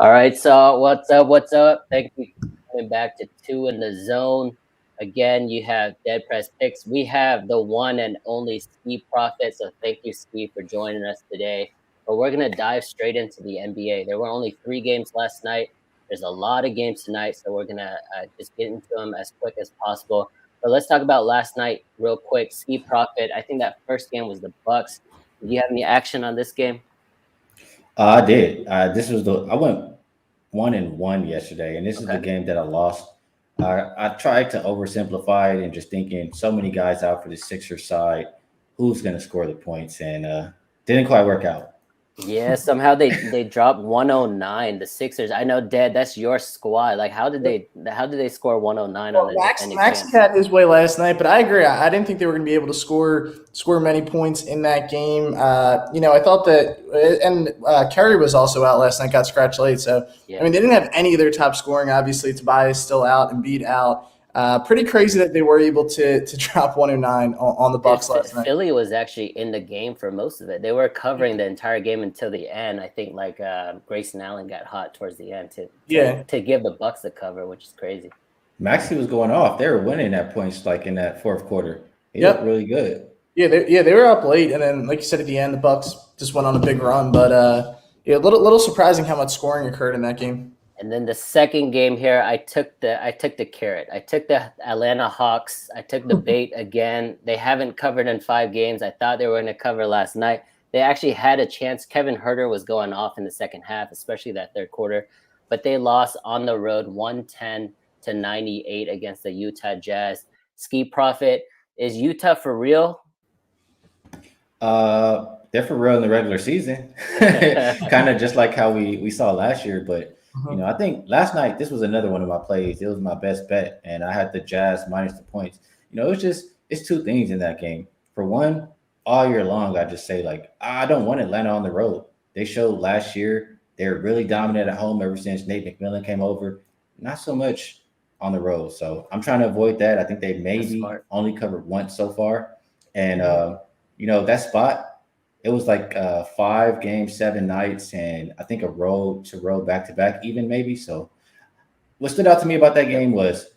All right, so what's up? What's up? Thank you for coming back to Two in the Zone. Again, you have Dead Press Picks. We have the one and only Ski Prophet. So thank you, Ski, for joining us today. But we're gonna dive straight into the NBA. There were only 3 games last night. There's a lot of games tonight, so we're gonna just get into them as quick as possible. But let's talk about last night real quick. Ski Prophet. I think that first game was the Bucks. Did you have any action on this game? I did. This was the I went 1-1 yesterday, and this is the Okay. game that I lost. I tried to oversimplify it and just thinking so many guys out for the Sixers side, who's going to score the points, and didn't quite work out. Yeah, somehow they dropped 109, the Sixers. I know, Dad, that's your squad. Like, how did they score 109 on Well, the Max defending Maxi champs? had his way last night, but I agree. I didn't think they were going to be able to score many points in that game. I thought that, and Curry was also out last night, got scratched late. So I Yeah. mean, they didn't have any of their top scoring. Obviously, Tobias still out and beat out. Pretty crazy that they were able to drop 109 on the And Bucks last night. Philly was actually in the game for most of it. They were covering the entire game until the end. I think like Grayson Allen got hot towards the end to Yeah. to give the Bucks the cover, which is crazy. Maxi was going off. They were winning at points like in that fourth quarter. He looked Yep. really good. They were up late, and then like you said at the end, the Bucks just went on a big run. But yeah, a little surprising how much scoring occurred in that game. And then the second game here, I took the carrot. I took the Atlanta Hawks. I took the bait again. They haven't covered in 5 games. I thought they were going to cover last night. They actually had a chance. Kevin Herter was going off in the second half, especially that third quarter, but they lost on the road 110-98 against the Utah Jazz. Ski Profit, is Utah for real? They're for real in the regular season, kind of just like how we saw last year. But Mhm. I think last night this was another one of my plays. It was my best bet, and I had the Jazz minus the points. It's two things in that game. For one, all year long, I just say like I don't want Atlanta on the road. They showed last year they're really dominant at home ever since Nate McMillan came over. Not so much on the road, so I'm trying to avoid that. I think they That's maybe smart. only covered once so far, and Mhm. that spot. It was like 5 games, 7 nights, and I think a road to road back to back, even maybe. So, what stood out to me about that Yep. game was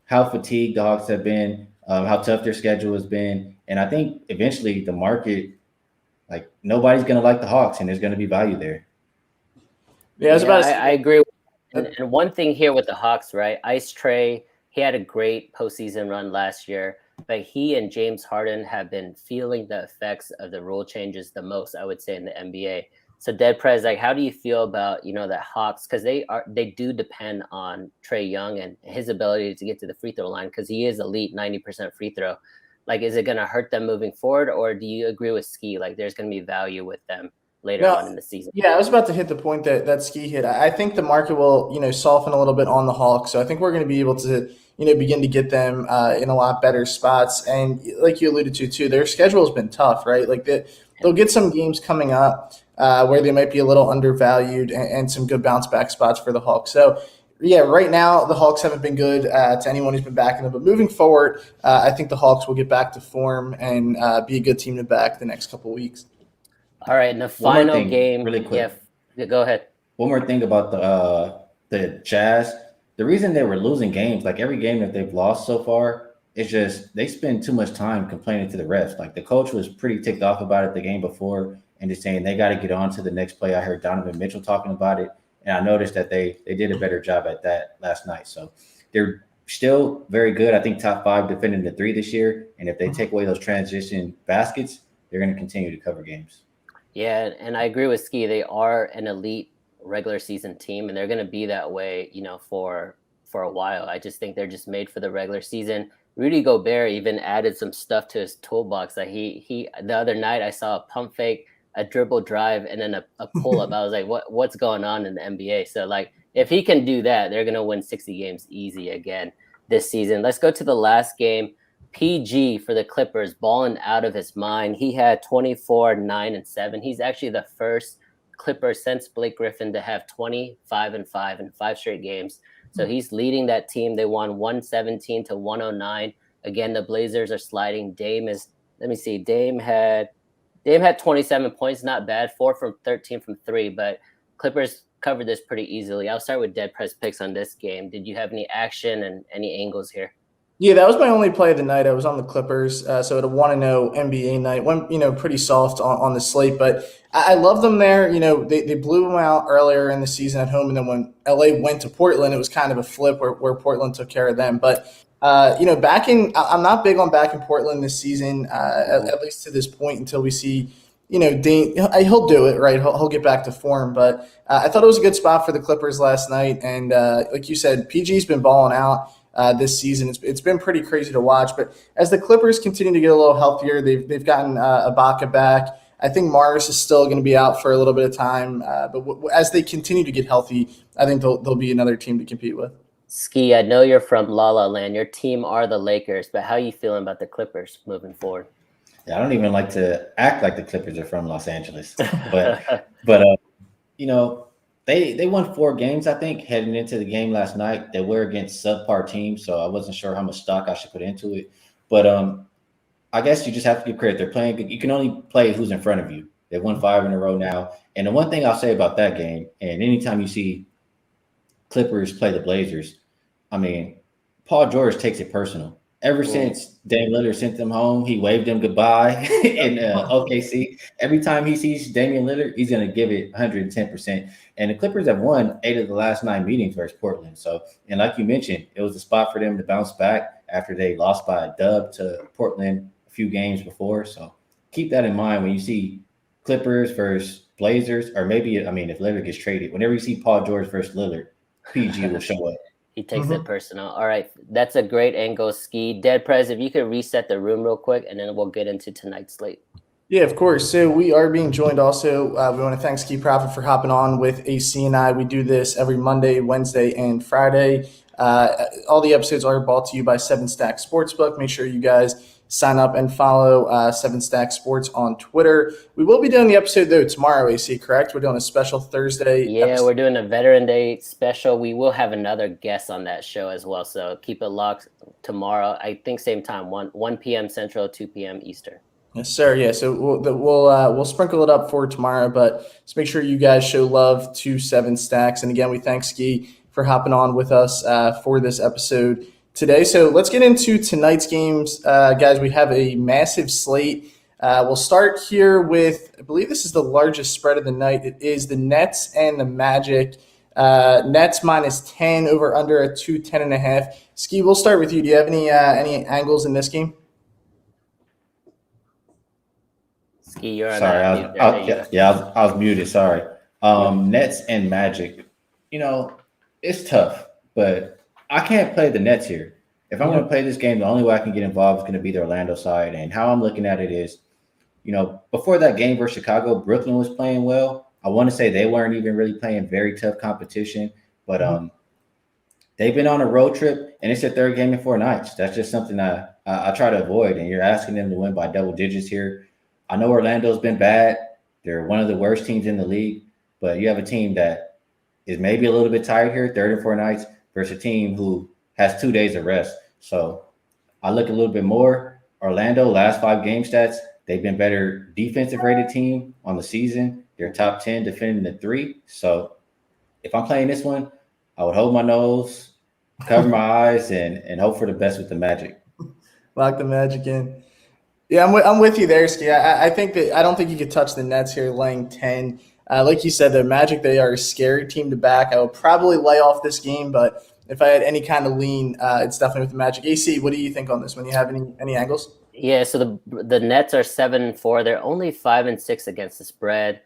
how fatigued the Hawks have been, how tough their schedule has been, and I think eventually the market, like nobody's gonna like the Hawks, and there's gonna be value there. Yeah, I was Yeah, about to I say agree. And, that. and one thing here with the Hawks, right? Ice Trey, he had a great postseason run last year, but he and James Harden have been feeling the effects of the rule changes the most, I would say, in the NBA. So, Dead Prez, like, how do you feel about the Hawks? Because they do depend on Trey Young and his ability to get to the free throw line because he is elite 90% free throw. Like, is it going to hurt them moving forward, or do you agree with Ski? Like, there's going to be value with them later No, on in the season. yeah, I was about to hit the point that Ski hit. I think the market will, soften a little bit on the Hawks. So I think we're going to be able to, begin to get them in a lot better spots. And like you alluded to too, their schedule has been tough, right? Like they'll get some games coming up where they might be a little undervalued and some good bounce back spots for the Hawks. So yeah, right now the Hawks haven't been good to anyone who's been backing them, but moving forward, I think the Hawks will get back to form and be a good team to back the next couple weeks. All right, in the One more final thing, game, really yeah, quick. yeah, go ahead. One more thing about the Jazz. The reason they were losing games, like every game that they've lost so far, is just they spend too much time complaining to the refs. Like the coach was pretty ticked off about it the game before and just saying they got to get on to the next play. I heard Donovan Mitchell talking about it, and I noticed that they did a better job at that last night. So they're still very good. I think top five defending the three this year. And if they take away those transition baskets, they're going to continue to cover games. Yeah, and I agree with Ski. They are an elite regular season team, and they're going to be that way, for a while. I just think they're just made for the regular season. Rudy Gobert even added some stuff to his toolbox. Like he the other night, I saw a pump fake, a dribble drive, and then a pull up. I was like, what's going on in the NBA? So like, if he can do that, they're going to win 60 games easy again this season. Let's go to the last game. PG for the Clippers, balling out of his mind. He had 24, 9, and 7. He's actually the first Clipper since Blake Griffin to have 25 and 5 in 5 straight games. So he's leading that team. They won 117-109. Again, the Blazers are sliding. Let me see, Dame had 27 points, not bad, 4 from 13 from 3, but Clippers covered this pretty easily. I'll start with Dead Press picks on this game. Did you have any action and any angles here? Yeah, that was my only play of the night. I was on the Clippers, so at a 1-0 NBA night, went pretty soft on the slate, but I love them there. They blew them out earlier in the season at home, and then when LA went to Portland, it was kind of a flip where Portland took care of them. But I'm not big on back in Portland this season, at least to this point until we see. Dane, he'll do it, right? He'll get back to form. But I thought it was a good spot for the Clippers last night, and like you said, PG's been balling out. This season. It's been pretty crazy to watch. But as the Clippers continue to get a little healthier, they've gotten Ibaka back. I think Morris is still going to be out for a little bit of time. But as they continue to get healthy, I think they'll be another team to compete with. Ski, I know you're from La La Land. Your team are the Lakers, but how are you feeling about the Clippers moving forward? Yeah, I don't even like to act like the Clippers are from Los Angeles, but They won 4 games, I think, heading into the game last night. They were against subpar teams, so I wasn't sure how much stock I should put into it. But I guess you just have to give credit. They're playing good. You can only play who's in front of you. They've won 5 in a row now. And the one thing I'll say about that game, and anytime you see Clippers play the Blazers, I mean, Paul George takes it personal. Ever since Dame Lillard sent them home, he waved them goodbye in OKC. Every time he sees Damian Lillard, he's going to give it 110%. And the Clippers have won 8 of the last 9 meetings versus Portland. So, and like you mentioned, it was a spot for them to bounce back after they lost by a dub to Portland a few games before. So keep that in mind when you see Clippers versus Blazers, or maybe, if Lillard gets traded, whenever you see Paul George versus Lillard, PG will show up. He takes it personal. All right. That's a great angle, Ski. Dead Prez, if you could reset the room real quick, and then we'll get into tonight's slate. Yeah, of course. So we are being joined also. We want to thank Ski Profit for hopping on with AC and I. We do this every Monday, Wednesday, and Friday. All the episodes are brought to you by 7 Stack Sportsbook. Make sure you guys sign up and follow 7 Stack Sports on Twitter. We will be doing the episode, though, tomorrow, AC, correct? We're doing a special Thursday episode. We're doing a Veteran Day special. We will have another guest on that show as well, so keep it locked tomorrow. I think same time, 1 p.m. Central, 2 p.m. Eastern. Yes, sir. Yeah, so we'll sprinkle it up for tomorrow, but just make sure you guys show love to 7 Stacks. And again, we thank Ski for hopping on with us for this episode today. So let's get into tonight's games. Guys, we have a massive slate. We'll start here with, I believe this is the largest spread of the night. It is the Nets and the Magic. Nets -10 over under at 210.5. Ski, we'll start with you. Do you have any angles in this game? Ski, you're on sorry, I was muted. Sorry. Nets and Magic. It's tough, but I can't play the Nets here. If I'm going to play this game, the only way I can get involved is going to be the Orlando side. And how I'm looking at it is, before that game versus Chicago, Brooklyn was playing well. I want to say they weren't even really playing very tough competition, but they've been on a road trip, and it's their 3rd game in 4 nights. That's just something I try to avoid, and you're asking them to win by double digits here. I know Orlando's been bad. They're one of the worst teams in the league, but you have a team that is maybe a little bit tired here, 3rd and 4 nights, versus a team who has 2 days of rest. So I look a little bit more. Orlando, last 5 game stats, they've been better defensive rated team on the season. They're top 10 defending the 3. So if I'm playing this one, I would hold my nose, cover my eyes, and hope for the best with the Magic. Lock the Magic in. Yeah, I'm with you there, Ski. I think that I don't think you could touch the Nets here laying 10. Like you said, the Magic, they are a scary team to back. I would probably lay off this game, but if I had any kind of lean, it's definitely with the Magic. AC, what do you think on this one? You have any angles? Yeah, so the Nets are 7-4. They're only 5-6 against the spread.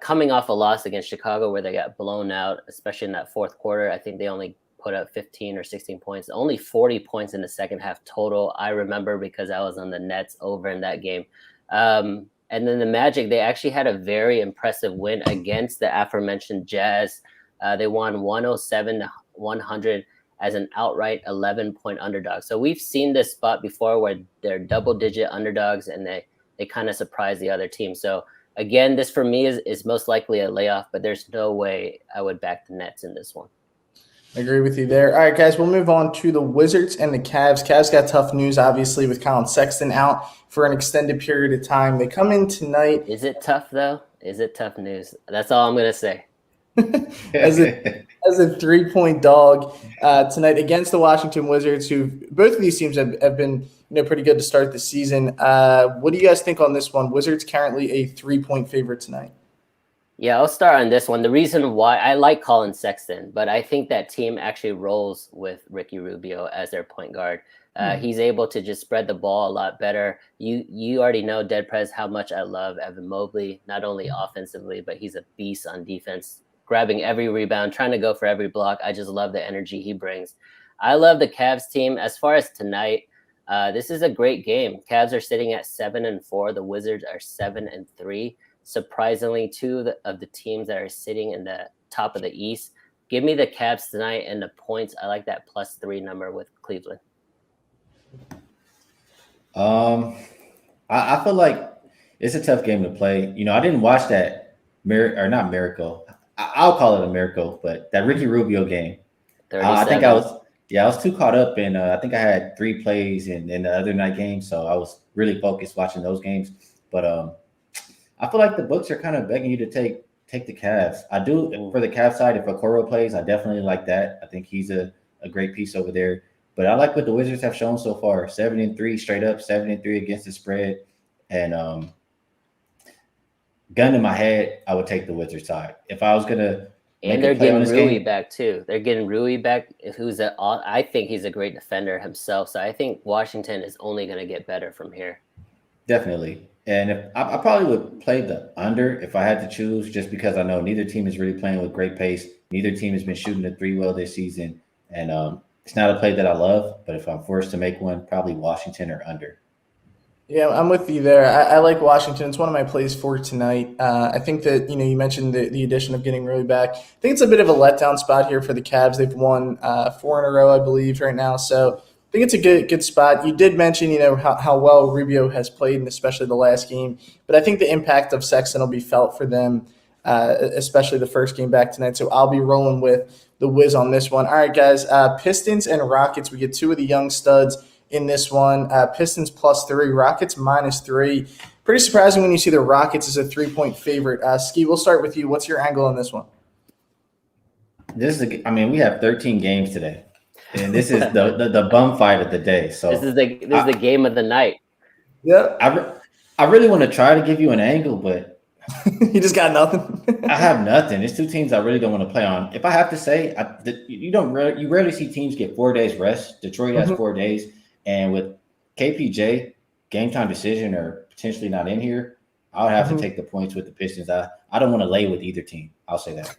Coming off a loss against Chicago where they got blown out, especially in that 4th quarter. I think they only put up 15 or 16 points, only 40 points in the second half total. I remember because I was on the Nets over in that game. And then the Magic, they actually had a very impressive win against the aforementioned Jazz. They won 107-100 as an outright 11-point underdog. So we've seen this spot before where they're double-digit underdogs and they kind of surprise the other team. So again, this for me is most likely a layoff, but there's no way I would back the Nets in this one. I agree with you there. All right, guys, we'll move on to the Wizards and the Cavs. Cavs got tough news, obviously, with Colin Sexton out for an extended period of time. They come in tonight. Is it tough, though? Is it tough news? That's all I'm going to say. as a 3-point dog tonight against the Washington Wizards, who both of these teams have been pretty good to start the season. What do you guys think on this one? Wizards currently a 3-point favorite tonight. Yeah, I'll start on this one. The reason why I like Colin Sexton, but I think that team actually rolls with Ricky Rubio as their point guard. He's able to just spread the ball a lot better. You already know, Dead Prez, how much I love Evan Mobley, not only offensively, but he's a beast on defense, grabbing every rebound, trying to go for every block. I just love the energy he brings. I love the Cavs team. As far as tonight, this is a great game. Cavs are sitting at 7-4. The Wizards are 7-3. Surprisingly, two of the teams that are sitting in the top of the East. Give me the Cavs tonight and the points. I like that +3 number with Cleveland. I feel like it's a tough game to play. I didn't watch that not miracle. I'll call it a miracle, but that Ricky Rubio game. I think I was too caught up in. I think I had 3 plays in the other night game, so I was really focused watching those games. But I feel like the books are kind of begging you to take the Cavs. I do for the Cavs side. If Okoro plays, I definitely like that. I think he's a great piece over there. But I like what the Wizards have shown so far: 7-3 straight up, 7-3 against the spread. And gun in my head, I would take the Wizards side if I was gonna. And they're getting Rui back too. They're getting Rui back, I think he's a great defender himself. So I think Washington is only going to get better from here. Definitely. And if I probably would play the under if I had to choose, just because I know neither team is really playing with great pace. Neither team has been shooting the 3 well this season, and it's not a play that I love. But if I'm forced to make one, probably Washington or under. Yeah, I'm with you there. I like Washington. It's one of my plays for tonight. I think that you mentioned the addition of getting Rui back. I think it's a bit of a letdown spot here for the Cavs. They've won 4 in a row, I believe, right now. So I think it's a good spot. You did mention, how well Rubio has played, and especially the last game. But I think the impact of Sexton will be felt for them, especially the first game back tonight. So I'll be rolling with the Wiz on this one. All right, guys. Pistons and Rockets. We get 2 of the young studs in this one. Pistons +3, Rockets -3. Pretty surprising when you see the Rockets as a 3-point favorite. Ski, we'll start with you. What's your angle on this one? We have 13 games today. And this is the bum fight of the day. So this is the game of the night. Yeah, I really want to try to give you an angle, but you just got nothing. I have nothing. It's 2 teams I really don't want to play on. If I have to say, you rarely see teams get 4 days rest. Detroit has 4 days, and with KPJ game time decision or potentially not in here, I would have to take the points with the Pistons. I don't want to lay with either team. I'll say that.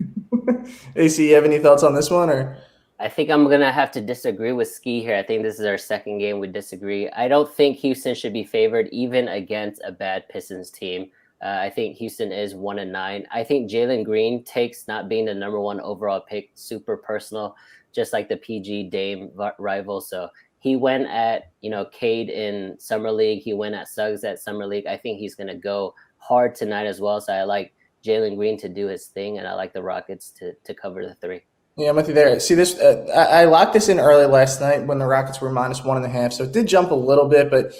AC, you have any thoughts on this one, or? I think I'm going to have to disagree with Ski here. I think this is our second game we disagree. I don't think Houston should be favored even against a bad Pistons team. I think Houston is 1-9. I think Jalen Green takes not being the number 1 overall pick super personal, just like the PG Dame rival. So he went at, Cade in Summer League. He went at Suggs at Summer League. I think he's going to go hard tonight as well. So I like Jalen Green to do his thing, and I like the Rockets to cover the 3. Yeah, I'm with you there. See, this I locked this in early last night when the Rockets were -1.5, so it did jump a little bit, but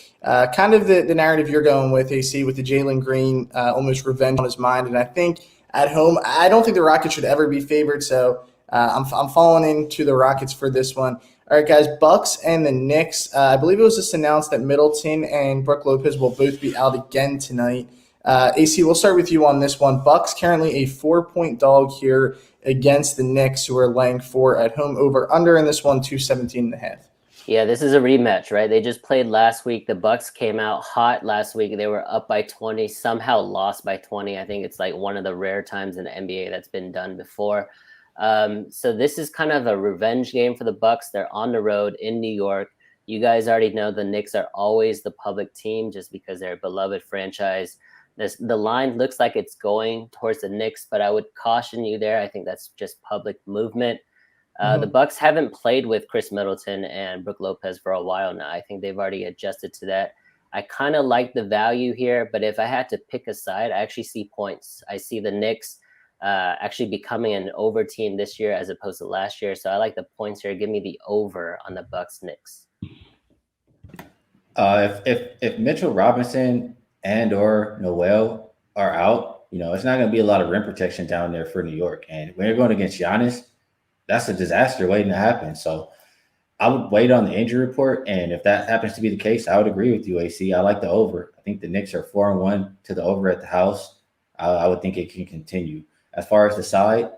kind of the narrative you're going with, AC, with the Jalen Green almost revenge on his mind. And I think at home, I don't think the Rockets should ever be favored, so I'm falling into the Rockets for this one. All right, guys, Bucks and the Knicks. I believe it was just announced that Middleton and Brook Lopez will both be out again tonight. AC, we'll start with you on this one. Bucks currently a 4-point dog here against the Knicks, who are laying 4 at home. Over under in this one, 217.5. Yeah, this is a rematch, right? They just played last week. The Bucks came out hot last week. They were up by 20, somehow lost by 20. I think it's like one of the rare times in the NBA that's been done before. So this is kind of a revenge game for the Bucks. They're on the road in New York. You guys already know the Knicks are always the public team just because they're a beloved franchise. The line looks like it's going towards the Knicks, but I would caution you there. I think that's just public movement. The Bucks haven't played with Chris Middleton and Brook Lopez for a while now. I think they've already adjusted to that. I kind of like the value here, but if I had to pick a side, I actually see points. I see the Knicks actually becoming an over team this year as opposed to last year. So I like the points here. Give me the over on the Bucks Knicks. If Mitchell Robinson and or Noel are out, it's not going to be a lot of rim protection down there for New York. And when you're going against Giannis, that's a disaster waiting to happen. So I would wait on the injury report. And if that happens to be the case, I would agree with you, AC. I like the over. I think the Knicks are 4-1 to the over at the house. I would think it can continue. As far as the side,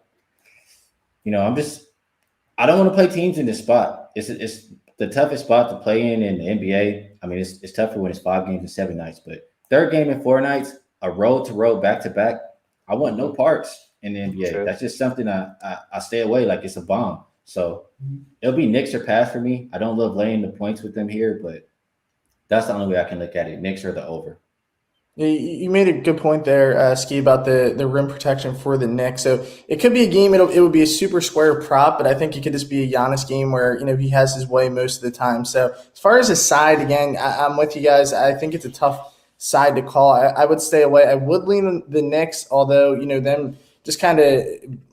I don't want to play teams in this spot. It's the toughest spot to play in the NBA. I mean, it's tougher when it's 5 games and 7 nights, but third game in 4 nights, a road to road back to back. I want no parts in the NBA. True. That's just something I stay away like it's a bomb. So it'll be Knicks or pass for me. I don't love laying the points with them here, but that's the only way I can look at it. Knicks or the over. You made a good point there, Ski, about the rim protection for the Knicks. So it could be a game. It would be a super square prop, but I think it could just be a Giannis game where he has his way most of the time. So as far as a side, again, I'm with you guys. I think it's a tough side to call. I would stay away. I would lean the Knicks, although them just kind of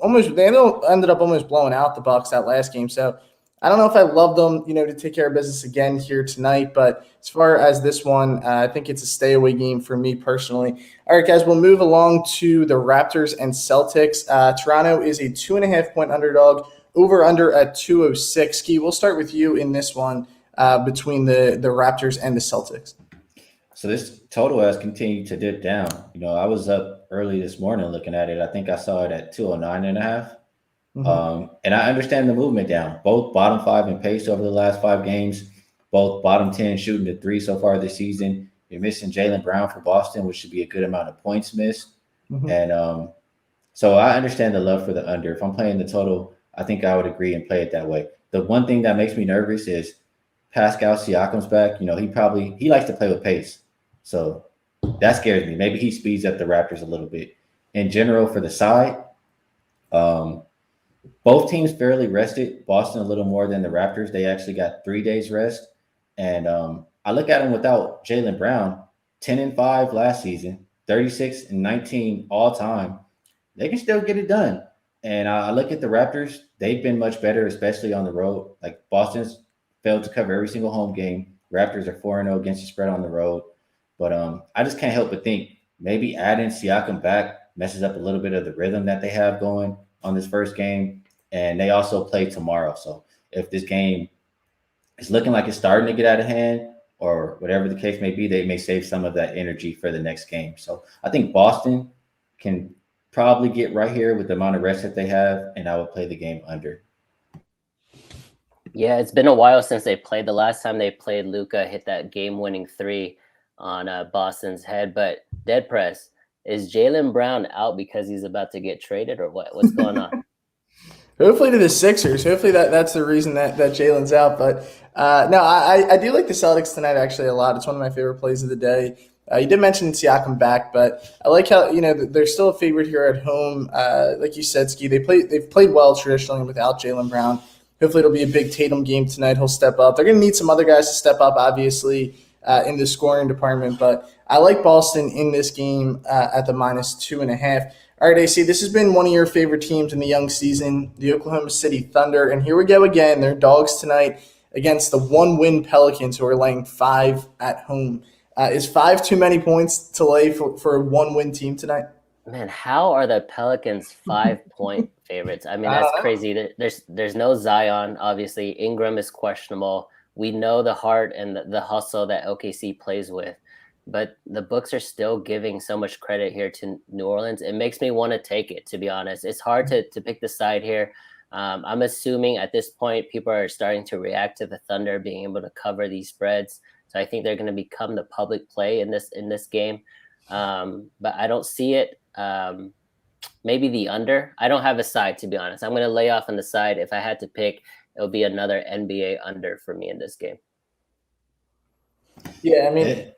ended up almost blowing out the Bucks that last game. So I don't know if I love them, to take care of business again here tonight. But as far as this one, I think it's a stay away game for me personally. All right, guys, we'll move along to the Raptors and Celtics. Toronto is a 2.5-point underdog, over under at 206. Ski, we'll start with you in this one between the Raptors and the Celtics. So this total has continued to dip down. I was up early this morning looking at it. I think I saw it at 209.5. And I understand the movement down. Both bottom 5 in pace over the last 5 games. Both bottom 10 shooting the 3 so far this season. You're missing Jaylen Brown for Boston, which should be a good amount of points missed. And so I understand the love for the under. If I'm playing the total, I think I would agree and play it that way. The one thing that makes me nervous is Pascal Siakam's back. He likes to play with pace. So that scares me. Maybe he speeds up the Raptors a little bit. In general, for the side, both teams fairly rested. Boston a little more than the Raptors. They actually got 3 days rest. And I look at them without Jaylen Brown, 10-5 last season, 36-19 all time. They can still get it done. And I look at the Raptors. They've been much better, especially on the road. Like Boston's failed to cover every single home game. Raptors are 4-0 against the spread on the road. But I just can't help but think maybe adding Siakam back messes up a little bit of the rhythm that they have going on this first game. And they also play tomorrow. So if this game is looking like it's starting to get out of hand or whatever the case may be, they may save some of that energy for the next game. So I think Boston can probably get right here with the amount of rest that they have, and I would play the game under. Yeah, it's been a while since they played. The last time they played, Luka hit that game-winning 3 on Boston's head. But Dead Press, is Jaylen Brown out because he's about to get traded or what? What's going on? Hopefully to the Sixers. Hopefully that's the reason that Jalen's out. But no, I do like the Celtics tonight actually a lot. It's one of my favorite plays of the day. You did mention Siakam back, but I like how they're still a favorite here at home. Like you said, Ski, they've played well traditionally without Jaylen Brown. Hopefully it'll be a big Tatum game tonight. He'll step up. They're going to need some other guys to step up, obviously, in the scoring department. But I like Boston in this game at the -2.5. All right, AC, this has been one of your favorite teams in the young season, the Oklahoma City Thunder. And here we go again. They're dogs tonight against the 1-win Pelicans, who are laying 5 at home. Is 5 too many points to lay for a 1-win team tonight? Man, how are the Pelicans 5-point favorites? I mean, that's crazy. There's no Zion, obviously. Ingram is questionable. We know the heart and the hustle that OKC plays with. But the books are still giving so much credit here to New Orleans. It makes me want to take it, to be honest. It's hard to pick the side here. I'm assuming at this point people are starting to react to the Thunder being able to cover these spreads. So I think they're going to become the public play in this game. But I don't see it. Maybe the under. I don't have a side, to be honest. I'm going to lay off on the side. If I had to pick, it would be another NBA under for me in this game. Yeah, I mean,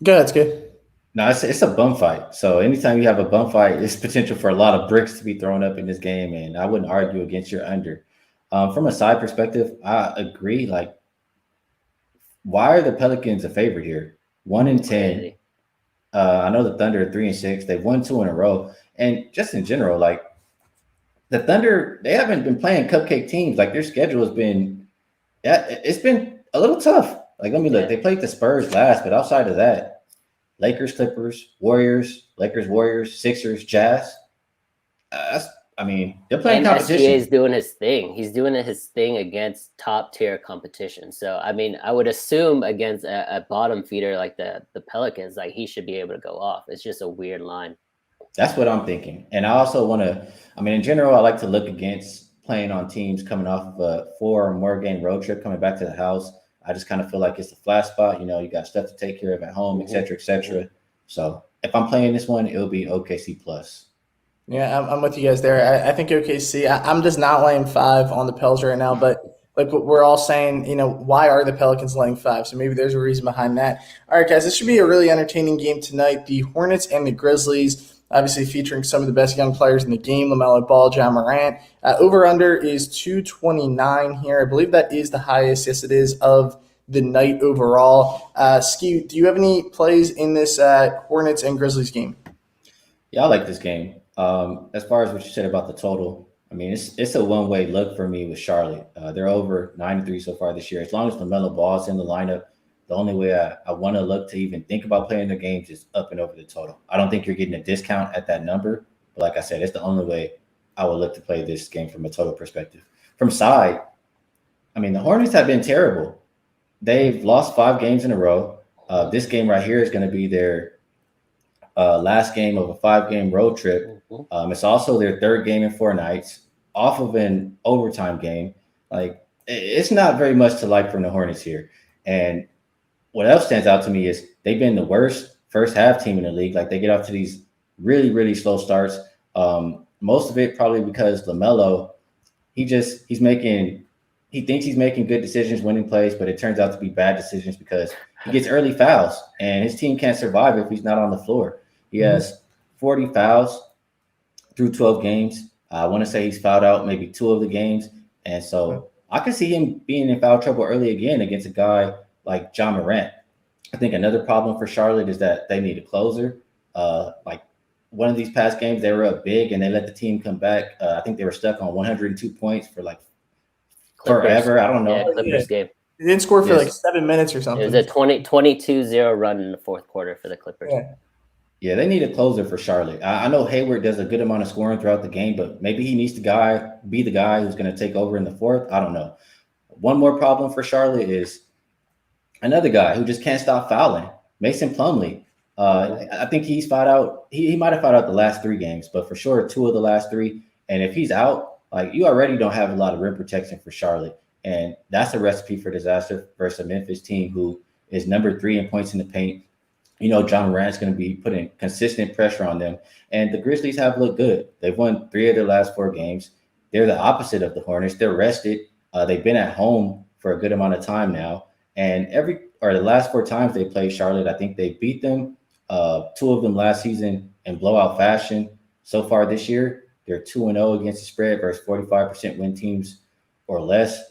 go ahead, Skip. No, it's a bum fight. So anytime you have a bum fight, there's potential for a lot of bricks to be thrown up in this game, and I wouldn't argue against your under. From a side perspective, I agree. Like, why are the Pelicans a favorite here? 1-10. I know the Thunder are 3-6. They've won 2 in a row, and just in general, like the Thunder, they haven't been playing cupcake teams. Like their schedule has been, it's been a little tough. Like let me look. They played the Spurs last, but outside of that, Lakers, Clippers, Warriors, Lakers, Warriors, Sixers, Jazz. I mean, they're playing And SGA is competition. doing his thing. He's doing his thing against top tier competition. So I mean, I would assume against a bottom feeder like the Pelicans, like he should be able to go off. It's just a weird line. That's what I'm thinking. And I also want to, I mean, in general, I like to look against playing on teams coming off of a 4 or more game road trip coming back to the house. I just kind of feel like it's a flat spot. You know, you got stuff to take care of at home, et cetera, et cetera. So if I'm playing this one, it'll be OKC plus. Yeah, I'm with you guys there. I think OKC. I'm just not laying 5 on the Pels right now, but like what we're all saying, why are the Pelicans laying 5? So maybe there's a reason behind that. All right, guys, this should be a really entertaining game tonight. The Hornets and the Grizzlies, obviously featuring some of the best young players in the game, LaMelo Ball, Ja Morant. Over-under is 229 here. I believe that is the highest, yes it is, of the night overall. Ski, do you have any plays in this Hornets and Grizzlies game? Yeah, I like this game. As far as what you said about the total, I mean, it's a one-way look for me with Charlotte. They're over 9-3 so far this year. As long as LaMelo Ball's in the lineup, the only way I want to look to even think about playing the games is up and over the total. I don't think you're getting a discount at that number, but like I said, it's the only way I would look to play this game from a total perspective. From side, I mean, the Hornets have been terrible. They've lost 5 games in a row. This game right here is going to be their last game of a 5-game road trip. It's also their 3rd game in 4 nights off of an overtime game. Like, it's not very much to like from the Hornets here. And what else stands out to me is they've been the worst first half team in the league. Like, they get off to these really, really slow starts. Most of it probably because LaMelo, he thinks he's making good decisions, winning plays, but it turns out to be bad decisions because he gets early fouls and his team can't survive if he's not on the floor. He has 40 fouls through 12 games. I want to say he's fouled out maybe 2 of the games. And so I can see him being in foul trouble early again against a guy like Ja Morant. I think another problem for Charlotte is that they need a closer. Like one of these past games, they were up big and they let the team come back. I think they were stuck on 102 points for like Clippers. forever. I don't know. Yeah, Clippers game. They didn't score for like 7 minutes or It something. was a 22-0 run in the 4th quarter for the Clippers. Yeah, they need a closer for Charlotte. I know Hayward does a good amount of scoring throughout the game, but maybe he needs to be the guy who's going to take over in the 4th. I don't know. One more problem for Charlotte is another guy who just can't stop fouling, Mason Plumlee. I think he's fouled out. He might have fouled out the last 3 games, but for sure 2 of the last 3. And if he's out, like, you already don't have a lot of rim protection for Charlotte. And that's a recipe for disaster versus a Memphis team who is number 3 in points in the paint. You know, Ja Morant's going to be putting consistent pressure on them. And the Grizzlies have looked good. They've won 3 of their last 4 games. They're the opposite of the Hornets. They're rested. They've been at home for a good amount of time now. And the last 4 times they played Charlotte, I think they beat them. 2 of them last season in blowout fashion. So far this year, they're 2-0 against the spread versus 45% win teams or less.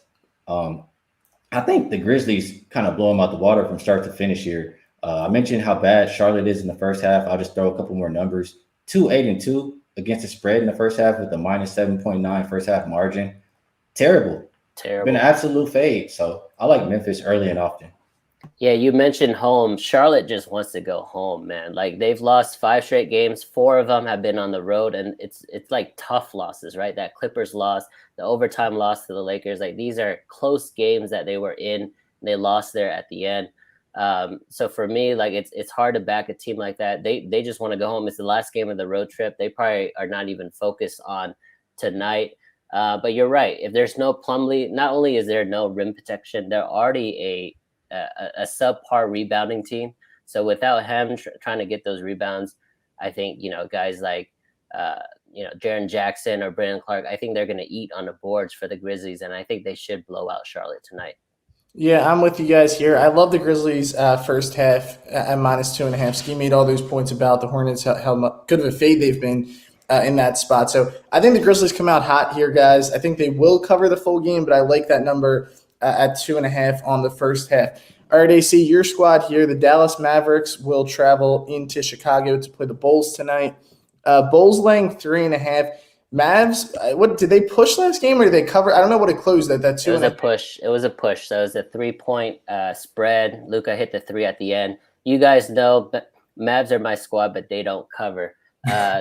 I think the Grizzlies kind of blow them out the water from start to finish here. I mentioned how bad Charlotte is in the first half. I'll just throw a couple more numbers. 2-8-2 against the spread in the first half with a minus 7.9 first half margin. Terrible. Been an absolute fade. So I like Memphis early and often. Yeah, you mentioned home. Charlotte just wants to go home, man. Like, they've lost 5 straight games. 4 of them have been on the road, and it's like tough losses, right? That Clippers loss, the overtime loss to the Lakers. Like, these are close games that they were in, and they lost there at the end. So for me, like, it's hard to back a team like that. They just want to go home. It's the last game of the road trip. They probably are not even focused on tonight. But you're right. If there's no Plumlee, not only is there no rim protection, they're already a subpar rebounding team. So without him trying to get those rebounds, I think, guys like, Jaren Jackson or Brandon Clark, I think they're going to eat on the boards for the Grizzlies. And I think they should blow out Charlotte tonight. Yeah, I'm with you guys here. I love the Grizzlies first half at minus 2.5. Ski made all those points about the Hornets, how good of a fade they've been in that spot. So I think the Grizzlies come out hot here, guys. I think they will cover the full game, but I like that number at 2.5 on the first half. All right, AC, your squad here. The Dallas Mavericks will travel into Chicago to play the Bulls tonight. Bulls laying 3.5. Mavs, what did they push last game or did they cover? I don't know what it closed at. That 2.5. It was a push. It was a push. So it was a 3-point spread. Luka hit the 3 at the end. You guys know, but Mavs are my squad, but they don't cover.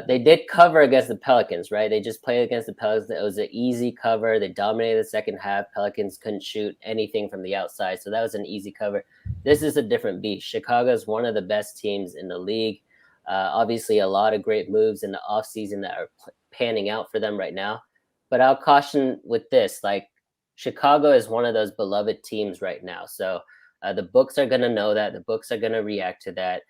They did cover against the Pelicans, right? They just played against the Pelicans. It was an easy cover. They dominated the second half. Pelicans couldn't shoot anything from the outside, so that was an easy cover. This is a different beast. Chicago is one of the best teams in the league. Obviously, a lot of great moves in the offseason that are panning out for them right now. But I'll caution with this, like Chicago is one of those beloved teams right now. So the books are going to know that. The books are going to react to that.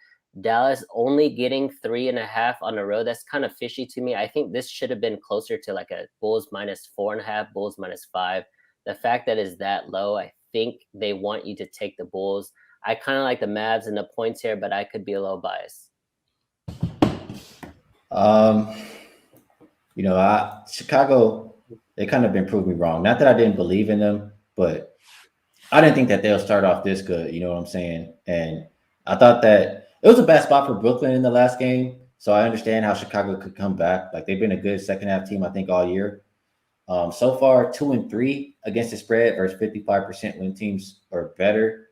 Dallas only getting 3.5 on the road. That's kind of fishy to me. I think this should have been closer to like a Bulls -4.5, Bulls -5. The fact that is that low, I think they want you to take the Bulls. I kind of like the Mavs and the points here, but I could be a little biased. Chicago, they kind of been proving me wrong. Not that I didn't believe in them, but I didn't think that they'll start off this good. You know what I'm saying? And I thought that it was a bad spot for Brooklyn in the last game. So I understand how Chicago could come back. Like they've been a good second half team, I think, all year. So far, 2-3 against the spread versus 55% when teams are better.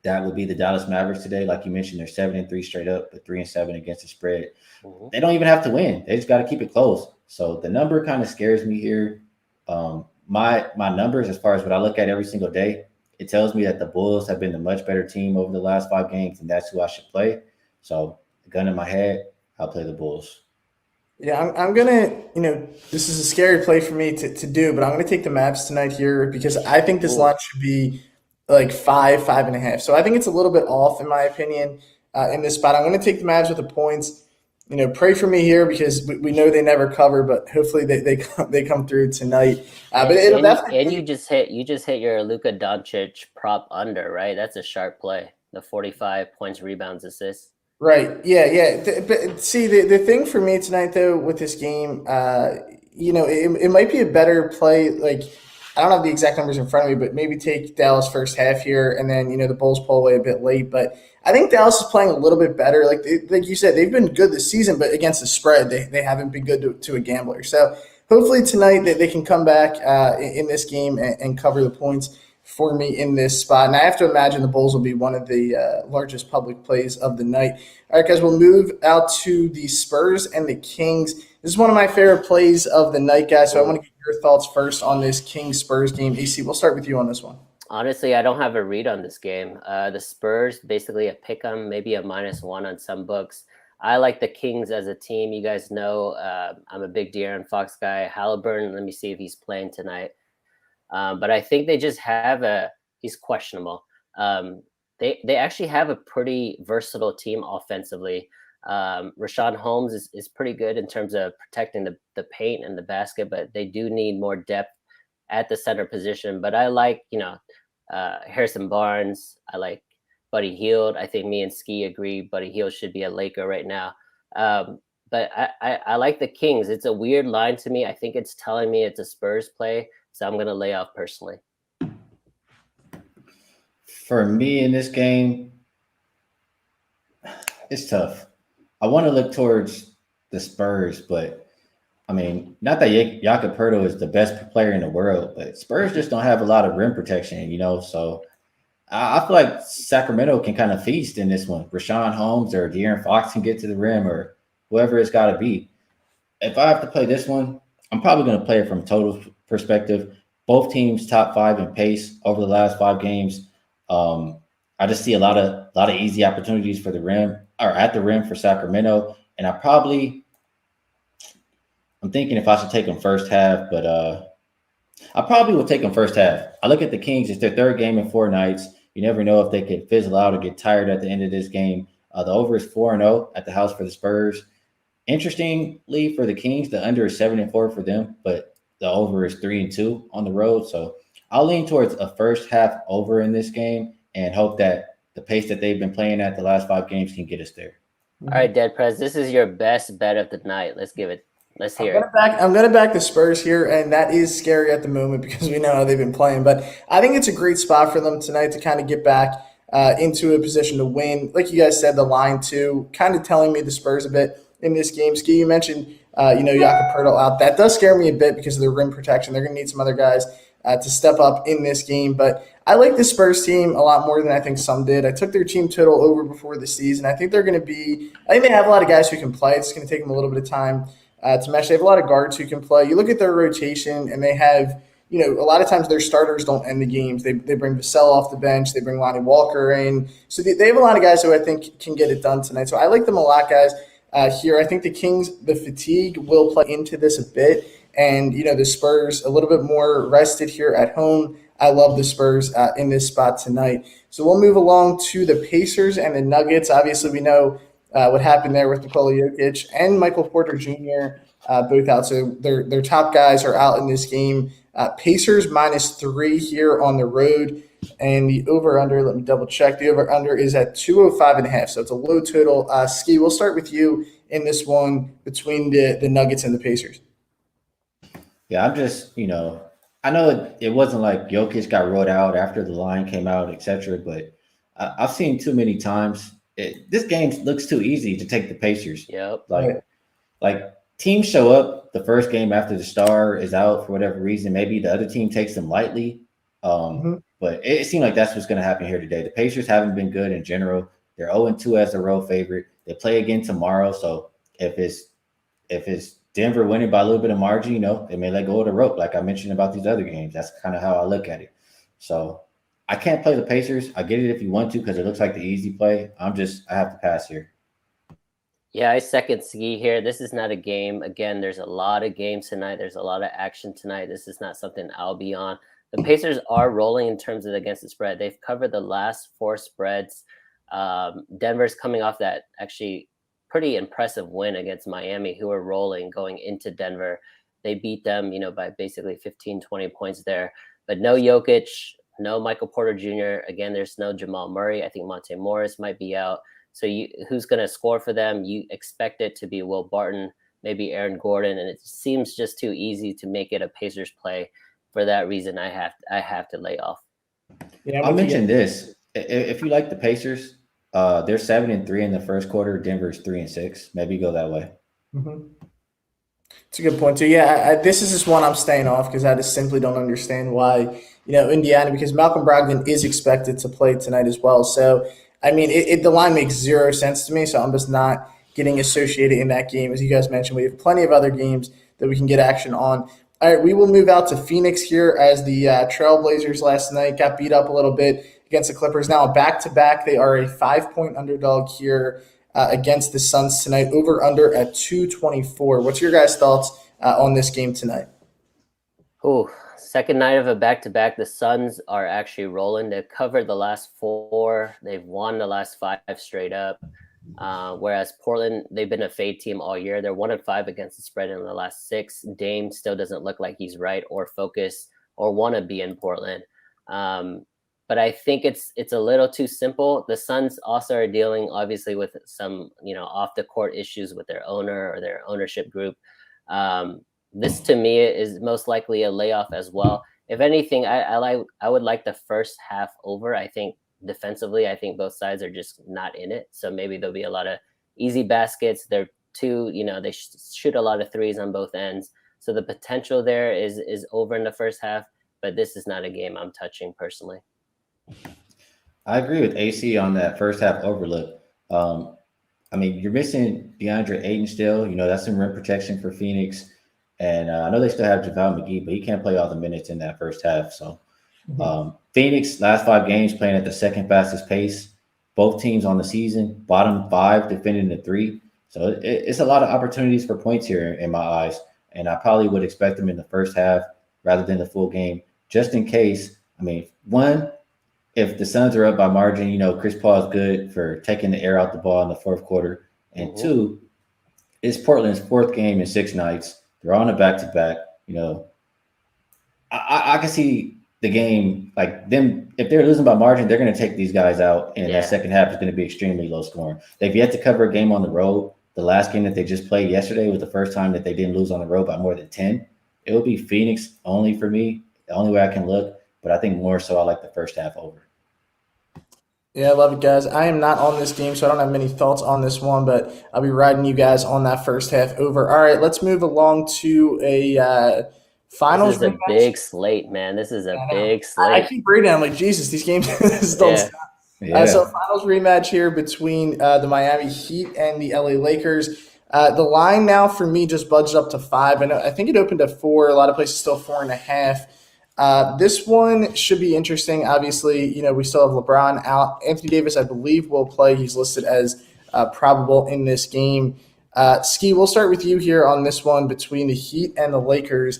That would be the Dallas Mavericks today. Like you mentioned, they're 7-3 straight up, but 3-7 against the spread. Mm-hmm. They don't even have to win. They just got to keep it close. So the number kind of scares me here. My numbers, as far as what I look at every single day, it tells me that the Bulls have been the much better team over the last 5 games, and that's who I should play. So, gun in my head, I'll play the Bulls. Yeah, I'm going to, this is a scary play for me to do, but I'm going to take the Mavs tonight here because I think this line should be like 5.5. So I think it's a little bit off, in my opinion, in this spot. I'm going to take the Mavs with the points. Pray for me here because we know they never cover, but hopefully they come through tonight. But it'll definitely. And you just hit your Luka Doncic prop under, right? That's a sharp play. The 45 points, rebounds, assists. Right. Yeah. But see, the thing for me tonight though with this game, it might be a better play. Like I don't have the exact numbers in front of me, but maybe take Dallas first half here, and then the Bulls pull away a bit late, but. I think Dallas is playing a little bit better. Like you said, they've been good this season, but against the spread, they haven't been good to a gambler. So hopefully tonight they can come back in this game and cover the points for me in this spot. And I have to imagine the Bulls will be one of the largest public plays of the night. All right, guys, we'll move out to the Spurs and the Kings. This is one of my favorite plays of the night, guys. So I want to get your thoughts first on this Kings-Spurs game. AC, we'll start with you on this one. Honestly, I don't have a read on this game. The Spurs, basically a pick 'em, maybe a -1 on some books. I like the Kings as a team. You guys know I'm a big De'Aaron Fox guy. Halliburton, let me see if he's playing tonight. But I think they just have he's questionable. They actually have a pretty versatile team offensively. Rashawn Holmes is pretty good in terms of protecting the paint and the basket, but they do need more depth at the center position. But I like, Harrison Barnes. I like Buddy Hield. I think me and Ski agree Buddy Hield should be a Laker right now. But I like the Kings. It's a weird line to me. I think it's telling me it's a Spurs play, so I'm going to lay off personally. For me in this game, it's tough. I want to look towards the Spurs, but I mean, not that Jakob Poeltl is the best player in the world, but Spurs just don't have a lot of rim protection, So I feel like Sacramento can kind of feast in this one. Rashawn Holmes or De'Aaron Fox can get to the rim or whoever it's got to be. If I have to play this one, I'm probably going to play it from total perspective. Both teams top 5 in pace over the last 5 games. I just see a lot of easy opportunities for the rim or at the rim for Sacramento, and I'm thinking if I should take them first half, but I probably will take them first half. I look at the Kings; it's their 3rd game in 4 nights. You never know if they could fizzle out or get tired at the end of this game. The over is 4-0 at the house for the Spurs. Interestingly, for the Kings, the under is 7-4 for them, but the over is 3-2 on the road. So I'll lean towards a first half over in this game and hope that the pace that they've been playing at the last 5 games can get us there. All right, Dead Prez, this is your best bet of the night. Let's hear it. I'm going to back the Spurs here, and that is scary at the moment because we know how they've been playing. But I think it's a great spot for them tonight to kind of get back into a position to win. Like you guys said, the line too, kind of telling me the Spurs a bit in this game. Ski, you mentioned, Jakob Poeltl out. That does scare me a bit because of the rim protection. They're going to need some other guys to step up in this game. But I like the Spurs team a lot more than I think some did. I took their team total over before the season. I think they're going to be – I think they have a lot of guys who can play. It's going to take them a little bit of time to mesh. They have a lot of guards who can play. You look at their rotation, and they have – a lot of times their starters don't end the games. They bring Vassell off the bench. They bring Lonnie Walker in. So they have a lot of guys who I think can get it done tonight. So I like them a lot, guys, here. I think the Kings, the fatigue will play into this a bit. And, the Spurs a little bit more rested here at home. I love the Spurs in this spot tonight. So we'll move along to the Pacers and the Nuggets. Obviously, we know what happened there with Nikola Jokic and Michael Porter Jr. Both out. So their top guys are out in this game. Pacers -3 here on the road, and the over-under, let me double-check, the over-under is at 205.5, so it's a low total. Ski, we'll start with you in this one between the Nuggets and the Pacers. Yeah, I'm just, I know it wasn't like Jokic got rolled out after the line came out, etc., but I've seen too many times. This game looks too easy to take the Pacers. Yep. Like teams show up the first game after the star is out for whatever reason. Maybe the other team takes them lightly. But it seemed like that's what's going to happen here today. The Pacers haven't been good in general. They're 0-2 as a road favorite. They play again tomorrow. So if it's Denver winning by a little bit of margin, they may let go of the rope, like I mentioned about these other games. That's kind of how I look at it. So I can't play the Pacers. I get it if you want to because it looks like the easy play. I have to pass here. Yeah, I second Ski here. This is not a game. Again, there's a lot of games tonight. There's a lot of action tonight. This is not something I'll be on. The Pacers are rolling in terms of against the spread. They've covered the last 4 spreads. Denver's coming off that actually pretty impressive win against Miami, who are rolling going into Denver. They beat them, by basically 15, 20 points there. But no Jokic, no Michael Porter Jr. Again, there's no Jamal Murray. I think Monte Morris might be out. So who's going to score for them? You expect it to be Will Barton, maybe Aaron Gordon, and it seems just too easy to make it a Pacers play. For that reason, I have to lay off. Yeah, I'll mention this. If you like the Pacers, they're 7-3 in the first quarter. Denver's 3-6. Maybe go that way. Mm-hmm. It's a good point too. Yeah, this is just one I'm staying off because I just simply don't understand why Indiana, because Malcolm Brogdon is expected to play tonight as well. So I mean, the line makes zero sense to me, so I'm just not getting associated in that game. As you guys mentioned, we have plenty of other games that we can get action on. All right, we will move out to Phoenix here as the Trailblazers last night got beat up a little bit against the Clippers. Now back-to-back, they are a 5-point underdog here against the Suns tonight, over-under at 224. What's your guys' thoughts on this game tonight? Oh, second night of a back-to-back. The Suns are actually rolling. They've covered the last 4. They've won the last 5 straight up. Whereas Portland, they've been a fade team all year. They're 1-5 against the spread in the last 6. Dame still doesn't look like he's right or focused or want to be in Portland. But I think it's a little too simple. The Suns also are dealing obviously with some, off the court issues with their owner or their ownership group. This to me is most likely a layoff as well. If anything, I would like the first half over. I think defensively, I think both sides are just not in it. So maybe there'll be a lot of easy baskets. They're they shoot a lot of threes on both ends. So the potential there is over in the first half, but this is not a game I'm touching personally. I agree with AC on that first half overlook. I mean, you're missing DeAndre Ayton still. That's some rim protection for Phoenix. And I know they still have JaVale McGee, but he can't play all the minutes in that first half. So Phoenix, last 5 games playing at the second fastest pace. Both teams on the season, bottom 5 defending the 3. So it's a lot of opportunities for points here in my eyes. And I probably would expect them in the first half rather than the full game, just in case. I mean, one, if the Suns are up by margin, Chris Paul is good for taking the air out the ball in the fourth quarter. And 2, it's Portland's 4th game in 6 nights. They're on a back-to-back. I can see the game, like them, if they're losing by margin, they're going to take these guys out, and that second half is going to be extremely low scoring. They've yet to cover a game on the road. The last game that they just played yesterday was the first time that they didn't lose on the road by more than 10. It would be Phoenix only for me, the only way I can look, but I think more so I like the first half over. Yeah, I love it, guys. I am not on this game, so I don't have many thoughts on this one, but I'll be riding you guys on that first half over. All right, let's move along to a Finals This is a rematch. big slate, man. This is a I know. big I slate. keep reading. I'm like, Jesus, these games just don't Yeah. stop. So Yeah. finals rematch here between the Miami Heat and the LA Lakers. The line now for me just budged up to 5. I think it opened at 4. A lot of places still 4.5. This one should be interesting. Obviously, we still have LeBron out. Anthony Davis, I believe, will play. He's listed as probable in this game. Ski, we'll start with you here on this one between the Heat and the Lakers.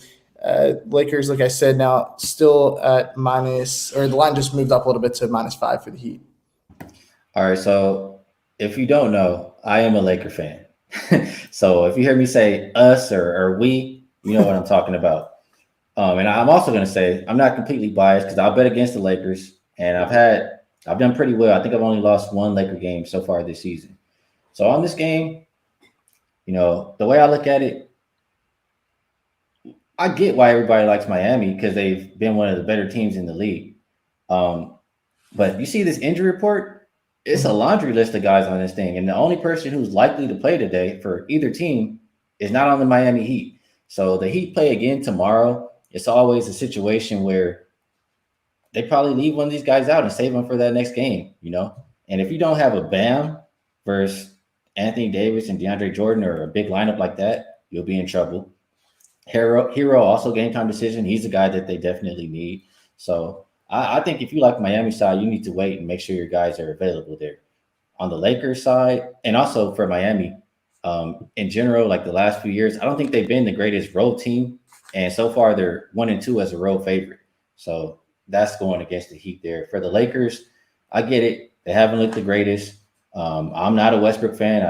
Lakers, like I said, now still at minus, or the line just moved up a little bit to -5 for the Heat. All right. So if you don't know, I am a Laker fan. So if you hear me say us or we, you know what I'm talking about. And I'm also going to say I'm not completely biased because I'll bet against the Lakers, and I've done pretty well. I think I've only lost one Laker game so far this season. So on this game, the way I look at it, I get why everybody likes Miami because they've been one of the better teams in the league. Um, but you see this injury report, it's a laundry list of guys on this thing. And the only person who's likely to play today for either team is not on the Miami Heat. So the Heat play again tomorrow. It's always a situation where they probably leave one of these guys out and save them for that next game. And if you don't have a Bam versus Anthony Davis and DeAndre Jordan or a big lineup like that, you'll be in trouble. Hero also game time decision. He's a guy that they definitely need. So I think if you like Miami side, you need to wait and make sure your guys are available there. On the Lakers side, and also for Miami, in general, like the last few years, I don't think they've been the greatest road team. And so far, they're 1-2 as a road favorite. So that's going against the Heat there. For the Lakers, I get it. They haven't looked the greatest. I'm not a Westbrook fan.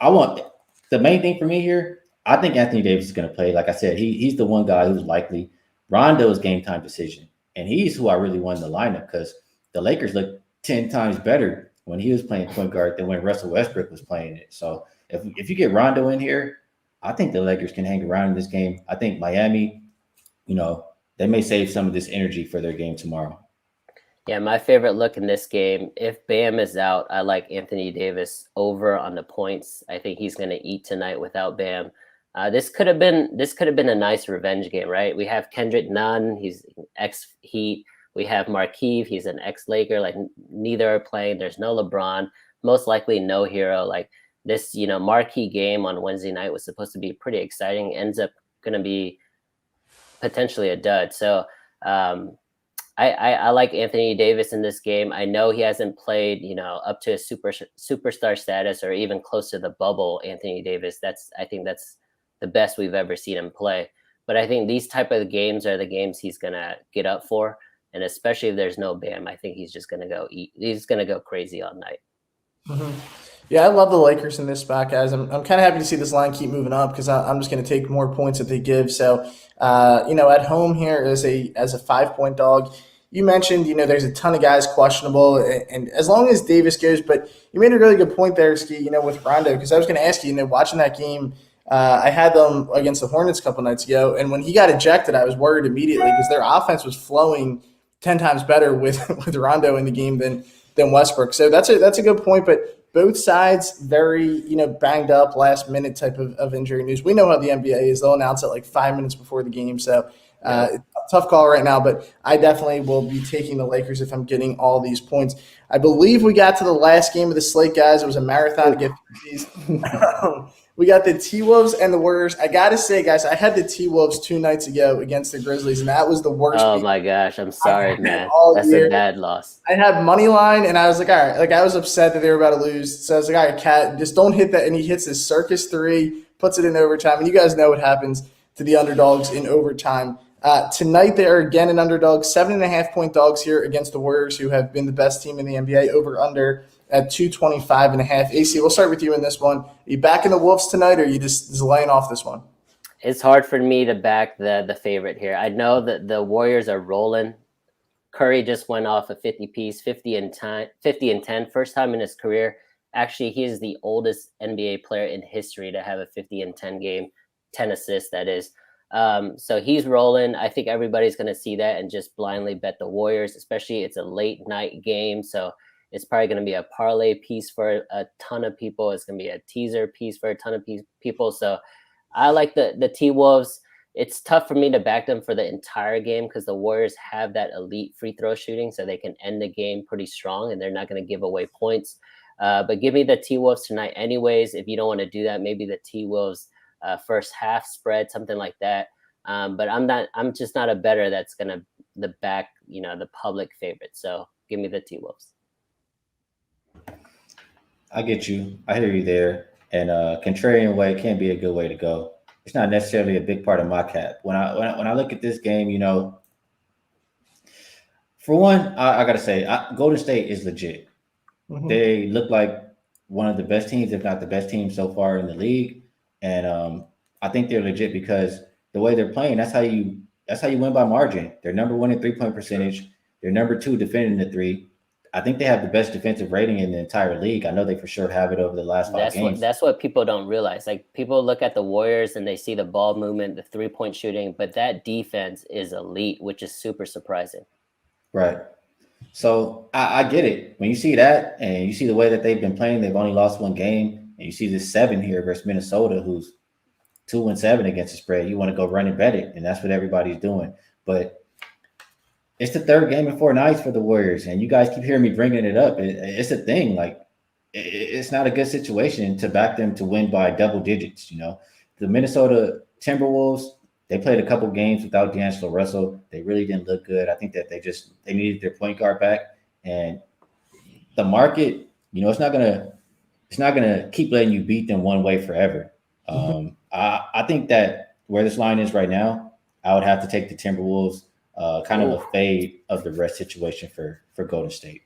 I want the main thing for me here. I think Anthony Davis is going to play. Like I said, he's the one guy who's likely. Rondo's game time decision, and he's who I really won the lineup because the Lakers looked 10 times better when he was playing point guard than when Russell Westbrook was playing it. So if you get Rondo in here, I think the Lakers can hang around in this game. I think Miami, they may save some of this energy for their game tomorrow. Yeah, my favorite look in this game, if Bam is out, I like Anthony Davis over on the points. I think he's going to eat tonight without Bam. This could have been a nice revenge game, right? We have Kendrick Nunn, he's ex-Heat. We have Markieff, he's an ex-Laker. Like neither are playing. There's no LeBron. Most likely no Hero. Like this, marquee game on Wednesday night was supposed to be pretty exciting. Ends up going to be potentially a dud. So I like Anthony Davis in this game. I know he hasn't played, up to a superstar status or even close to the bubble. Anthony Davis. I think that's the best we've ever seen him play. But I think these type of games are the games he's gonna get up for, and especially if there's no Bam, I think he's just gonna go eat. He's gonna go crazy all night. Mm-hmm. Yeah, I love the Lakers in this spot, guys. I'm kind of happy to see this line keep moving up because I'm just going to take more points that they give. So, at home here as a 5-point dog, you mentioned, there's a ton of guys questionable, and as long as Davis goes, but you made a really good point there, Ski, with Rondo, because I was going to ask you, watching that game, I had them against the Hornets a couple nights ago, and when he got ejected, I was worried immediately because their offense was flowing 10 times better with Rondo in the game than Westbrook. So that's a good point, but both sides very, banged up last minute type of injury news. We know how the NBA is. They'll announce it like 5 minutes before the game. So tough call right now, but I definitely will be taking the Lakers if I'm getting all these points. I believe we got to the last game of the slate, guys. It was a marathon to get through these. We got the T-Wolves and the Warriors. I got to say, guys, I had the T-Wolves 2 nights ago against the Grizzlies, and that was the worst. Oh, my gosh. I'm sorry, man. That's a bad loss. I had money line, and I was like, all right. Like, I was upset that they were about to lose. So I was like, all right, Cat, just don't hit that. And he hits his circus 3, puts it in overtime. And you guys know what happens to the underdogs in overtime. Tonight, they are again an underdog, 7.5-point dogs here against the Warriors, who have been the best team in the NBA, over-under at 225.5. AC, we'll start with you in this one. Are you backing the Wolves tonight, or are you just laying off this one? It's hard for me to back the favorite here. I know that the Warriors are rolling. Curry just went off a 50-piece, 50 and 10, first time in his career. Actually, he is the oldest NBA player in history to have a 50 and 10 game, 10 assists, that is. So he's rolling. I think everybody's going to see that and just blindly bet the Warriors, especially it's a late night game. So it's probably going to be a parlay piece for a ton of people. It's going to be a teaser piece for a ton of people. So I like the T-Wolves. it's tough for me to back them for the entire game because the Warriors have that elite free throw shooting, so they can end the game pretty strong, and they're not going to give away points. But give me the T Wolves tonight, anyways. If you don't want to do that, maybe the T Wolves first half spread, something like that. But I'm just not a better that's going to the back, the public favorite. So give me the T Wolves. I get you. I hear you there. And contrarian way can be a good way to go. It's not necessarily a big part of my cap. When I look at this game, for one, I gotta say, Golden State is legit. Mhm. They look like one of the best teams, if not the best team so far in the league. And I think they're legit because the way they're playing, that's how you win by margin. They're number one in 3-point percentage. They're number two defending the three. I think they have the best defensive rating in the entire league. I know they for sure have it over the last 5 games. That's what people don't realize. Like, people look at the Warriors and they see the ball movement, the 3-point shooting, but that defense is elite, which is super surprising. Right. So I get it. When you see that and you see the way that they've been playing, they've only lost one game, and you see this 7 here versus Minnesota, who's 2-7 against the spread. You want to go run and bet it, and that's what everybody's doing. But it's the third game in 4 nights for the Warriors, and you guys keep hearing me bringing it up. It's a thing. Like, it's not a good situation to back them to win by double digits. The Minnesota Timberwolves, they played a couple games without D'Angelo Russell. They really didn't look good. I think that they needed their point guard back, and the market, it's not gonna keep letting you beat them one way forever. I think that where this line is right now, I would have to take the Timberwolves. Kind of a fade of the rest situation for Golden State.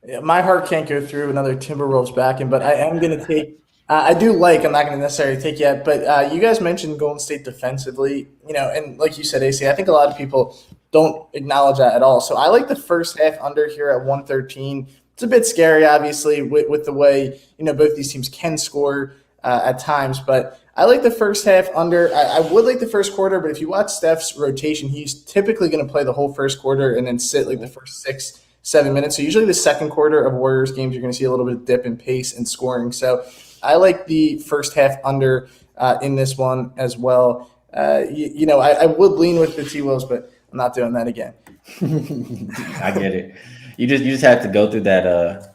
Yeah, my heart can't go through another Timberwolves backing, but I am going to take. I'm not going to necessarily take yet, but you guys mentioned Golden State defensively, and like you said, AC, I think a lot of people don't acknowledge that at all. So I like the first half under here at 113. It's a bit scary, obviously, with the way both these teams can score at times, but I like the first half under. I would like the first quarter, but if you watch Steph's rotation, he's typically going to play the whole first quarter and then sit like the first 6-7 minutes. So usually the second quarter of Warriors games, you're going to see a little bit of dip in pace and scoring. So I like the first half under in this one as well. I would lean with the T-Wolves, but I'm not doing that again. I get it. You just have to go through that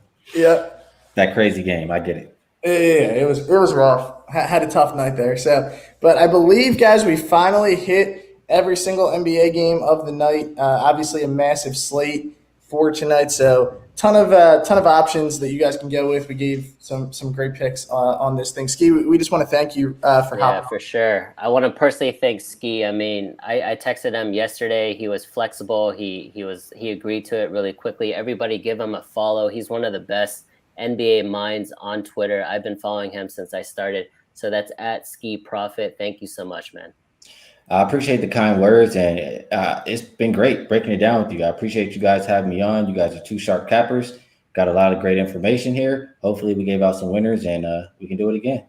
that crazy game. I get it. Yeah, it was rough. Had a tough night there. So, but I believe, guys, we finally hit every single NBA game of the night. Obviously, a massive slate for tonight. So, ton of options that you guys can go with. We gave some great picks on this thing. Ski, we just want to thank you for hopping on. For sure. I want to personally thank Ski. I mean, I texted him yesterday. He was flexible. He agreed to it really quickly. Everybody give him a follow. He's one of the best NBA minds on Twitter. I've been following him since I started. So that's at Ski Profit. Thank you so much, man. I appreciate the kind words, and it's been great breaking it down with you. I appreciate you guys having me on. You guys are 2 sharp cappers. Got a lot of great information here. Hopefully we gave out some winners, and we can do it again.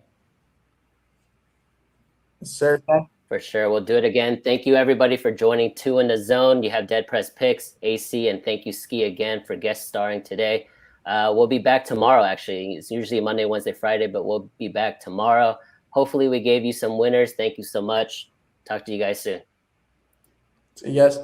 Sir, for sure. We'll do it again. Thank you, everybody, for joining 2 in the Zone. You have Dead Press Picks, AC, and thank you, Ski, again, for guest starring today. We'll be back tomorrow, actually. It's usually Monday, Wednesday, Friday, but we'll be back tomorrow. Hopefully we gave you some winners. Thank you so much. Talk to you guys soon. See you guys.